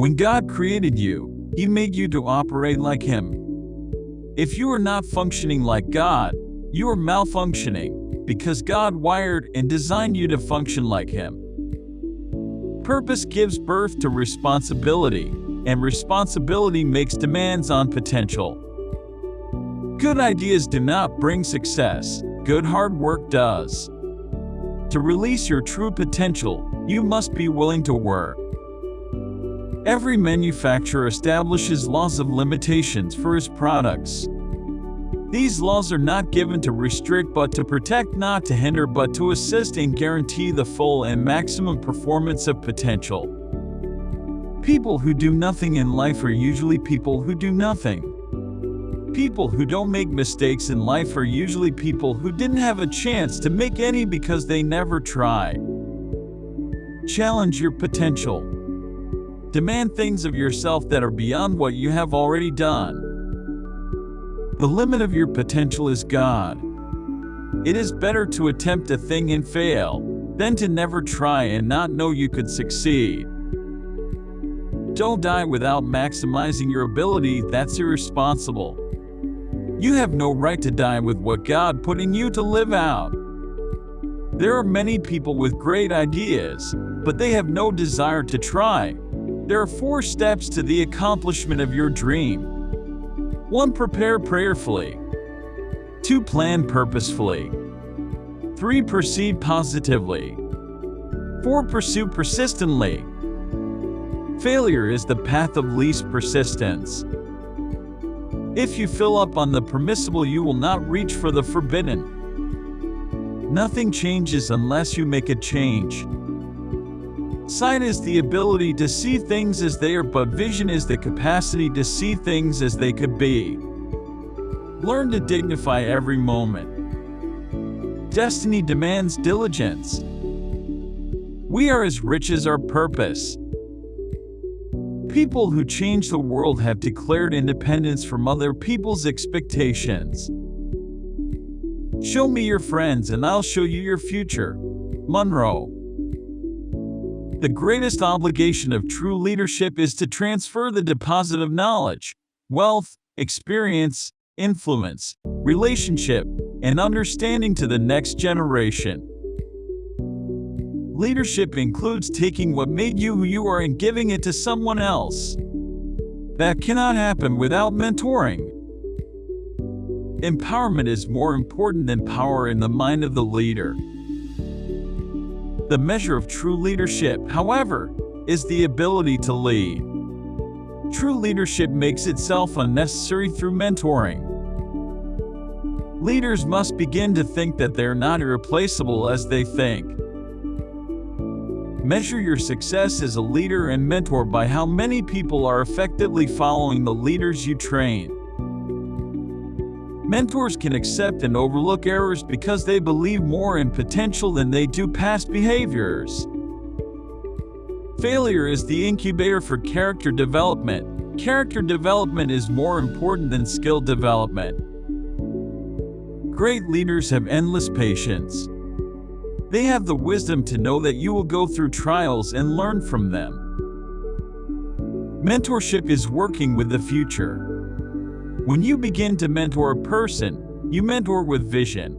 When God created you, He made you to operate like Him. If you are not functioning like God, you are malfunctioning, because God wired and designed you to function like Him. Purpose gives birth to responsibility, and responsibility makes demands on potential. Good ideas do not bring success, good hard work does. To release your true potential, you must be willing to work. Every manufacturer establishes laws of limitations for his products. These laws are not given to restrict but to protect, not to hinder but to assist and guarantee the full and maximum performance of potential. People who do nothing in life are usually people who do nothing. People who don't make mistakes in life are usually people who didn't have a chance to make any because they never tried. Challenge your potential. Demand things of yourself that are beyond what you have already done. The limit of your potential is God. It is better to attempt a thing and fail than to never try and not know you could succeed. Don't die without maximizing your ability, that's irresponsible. You have no right to die with what God put in you to live out. There are many people with great ideas, but they have no desire to try. There are 4 steps to the accomplishment of your dream. 1. Prepare prayerfully. 2. Plan purposefully. 3. Proceed positively. 4. Pursue persistently. Failure is the path of least persistence. If you fill up on the permissible, you will not reach for the forbidden. Nothing changes unless you make a change. Sight is the ability to see things as they are, but vision is the capacity to see things as they could be. Learn to dignify every moment. Destiny demands diligence. We are as rich as our purpose. People who change the world have declared independence from other people's expectations. Show me your friends and I'll show you your future. Munroe. The greatest obligation of true leadership is to transfer the deposit of knowledge, wealth, experience, influence, relationship, and understanding to the next generation. Leadership includes taking what made you who you are and giving it to someone else. That cannot happen without mentoring. Empowerment is more important than power in the mind of the leader. The measure of true leadership, however, is the ability to lead. True leadership makes itself unnecessary through mentoring. Leaders must begin to think that they are not irreplaceable as they think. Measure your success as a leader and mentor by how many people are effectively following the leaders you train. Mentors can accept and overlook errors because they believe more in potential than they do past behaviors. Failure is the incubator for character development. Character development is more important than skill development. Great leaders have endless patience. They have the wisdom to know that you will go through trials and learn from them. Mentorship is working with the future. When you begin to mentor a person, you mentor with vision.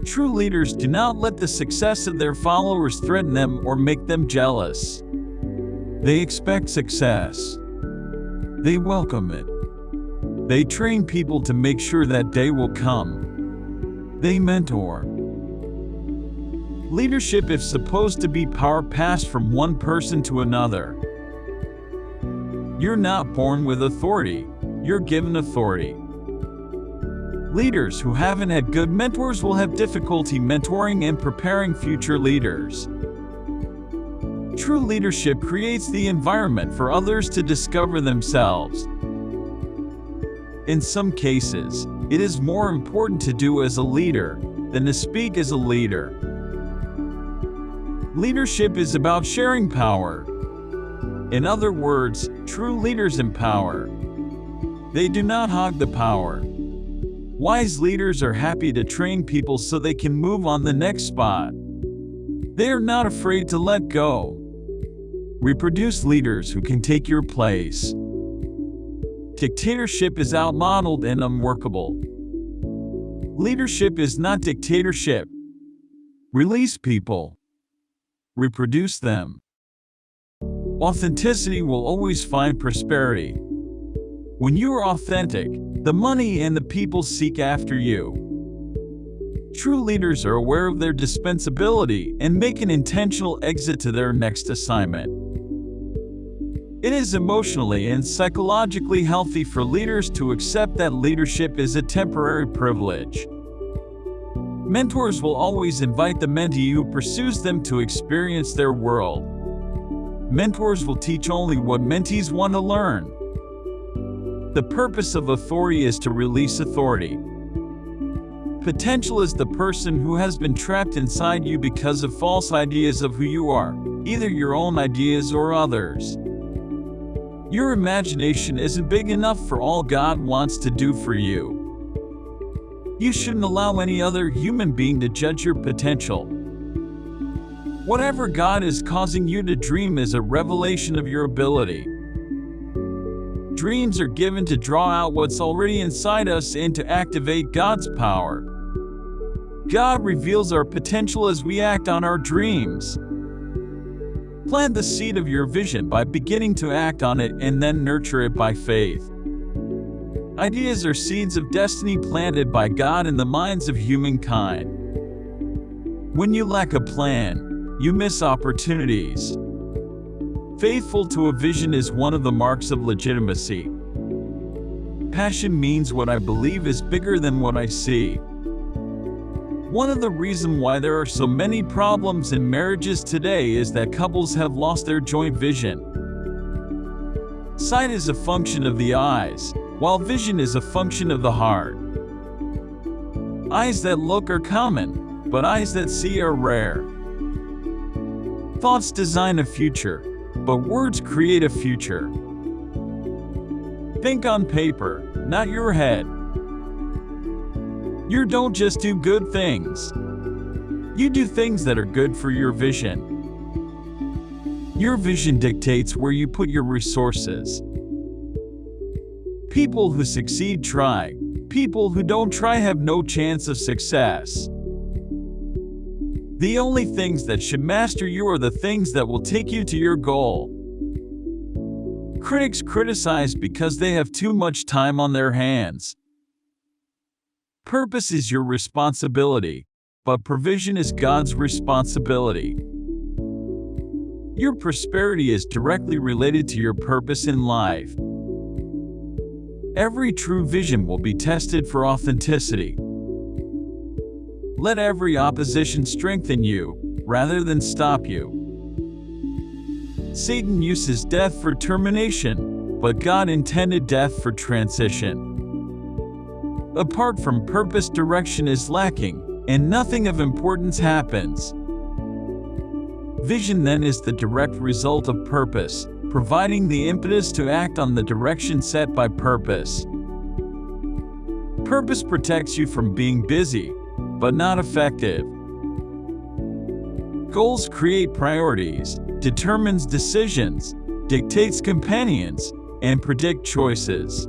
True leaders do not let the success of their followers threaten them or make them jealous. They expect success. They welcome it. They train people to make sure that day will come. They mentor. Leadership is supposed to be power passed from one person to another. You're not born with authority, you're given authority. Leaders who haven't had good mentors will have difficulty mentoring and preparing future leaders. True leadership creates the environment for others to discover themselves. In some cases, it is more important to do as a leader than to speak as a leader. Leadership is about sharing power. In other words, true leaders empower. They do not hog the power. Wise leaders are happy to train people so they can move on the next spot. They are not afraid to let go. We produce leaders who can take your place. Dictatorship is outmodeled and unworkable. Leadership is not dictatorship. Release people. Reproduce them. Authenticity will always find prosperity. When you are authentic, the money and the people seek after you. True leaders are aware of their dispensability and make an intentional exit to their next assignment. It is emotionally and psychologically healthy for leaders to accept that leadership is a temporary privilege. Mentors will always invite the mentee who pursues them to experience their world. Mentors will teach only what mentees want to learn. The purpose of authority is to release authority. Potential is the person who has been trapped inside you because of false ideas of who you are, either your own ideas or others. Your imagination isn't big enough for all God wants to do for you. You shouldn't allow any other human being to judge your potential. Whatever God is causing you to dream is a revelation of your ability. Dreams are given to draw out what's already inside us and to activate God's power. God reveals our potential as we act on our dreams. Plant the seed of your vision by beginning to act on it and then nurture it by faith. Ideas are seeds of destiny planted by God in the minds of humankind. When you lack a plan, you miss opportunities. Faithful to a vision is one of the marks of legitimacy. Passion means what I believe is bigger than what I see. One of the reasons why there are so many problems in marriages today is that couples have lost their joint vision. Sight is a function of the eyes, while vision is a function of the heart. Eyes that look are common, but eyes that see are rare. Thoughts design a future, but words create a future. Think on paper, not your head. You don't just do good things. You do things that are good for your vision. Your vision dictates where you put your resources. People who succeed try. People who don't try have no chance of success. The only things that should master you are the things that will take you to your goal. Critics criticize because they have too much time on their hands. Purpose is your responsibility, but provision is God's responsibility. Your prosperity is directly related to your purpose in life. Every true vision will be tested for authenticity. Let every opposition strengthen you, rather than stop you. Satan uses death for termination, but God intended death for transition. Apart from purpose, direction is lacking, and nothing of importance happens. Vision then is the direct result of purpose, providing the impetus to act on the direction set by purpose. Purpose protects you from being busy, but not effective. Goals create priorities, determines decisions, dictates companions, and predict choices.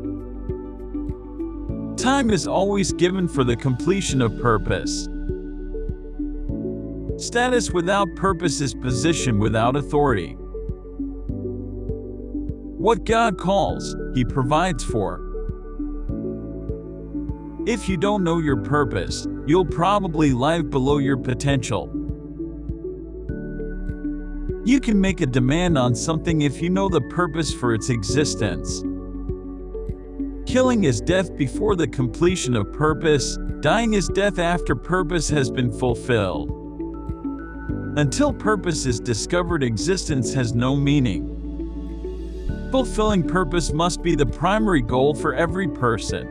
Time is always given for the completion of purpose. Status without purpose is position without authority. What God calls, He provides for. If you don't know your purpose, you'll probably live below your potential. You can make a demand on something if you know the purpose for its existence. Killing is death before the completion of purpose, dying is death after purpose has been fulfilled. Until purpose is discovered, existence has no meaning. Fulfilling purpose must be the primary goal for every person.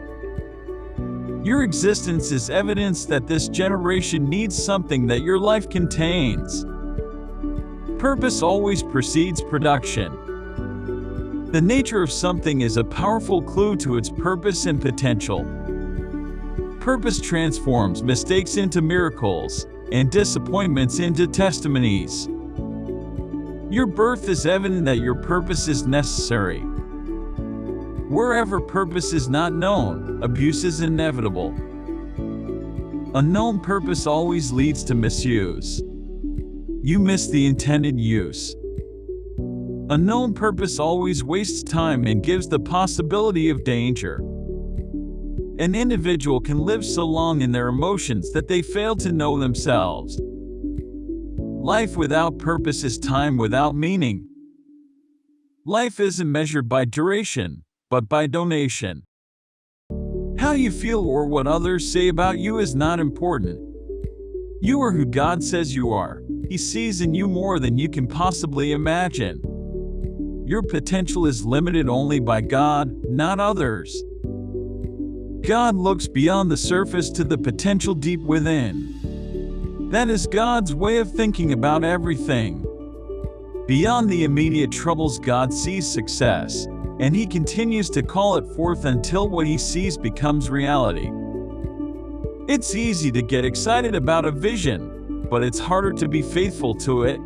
Your existence is evidence that this generation needs something that your life contains. Purpose always precedes production. The nature of something is a powerful clue to its purpose and potential. Purpose transforms mistakes into miracles, and disappointments into testimonies. Your birth is evident that your purpose is necessary. Wherever purpose is not known, abuse is inevitable. Unknown purpose always leads to misuse. You miss the intended use. Unknown purpose always wastes time and gives the possibility of danger. An individual can live so long in their emotions that they fail to know themselves. Life without purpose is time without meaning. Life isn't measured by duration, but by donation. How you feel or what others say about you is not important. You are who God says you are. He sees in you more than you can possibly imagine. Your potential is limited only by God, not others. God looks beyond the surface to the potential deep within. That is God's way of thinking about everything. Beyond the immediate troubles, God sees success, and He continues to call it forth until what He sees becomes reality. It's easy to get excited about a vision, but it's harder to be faithful to it.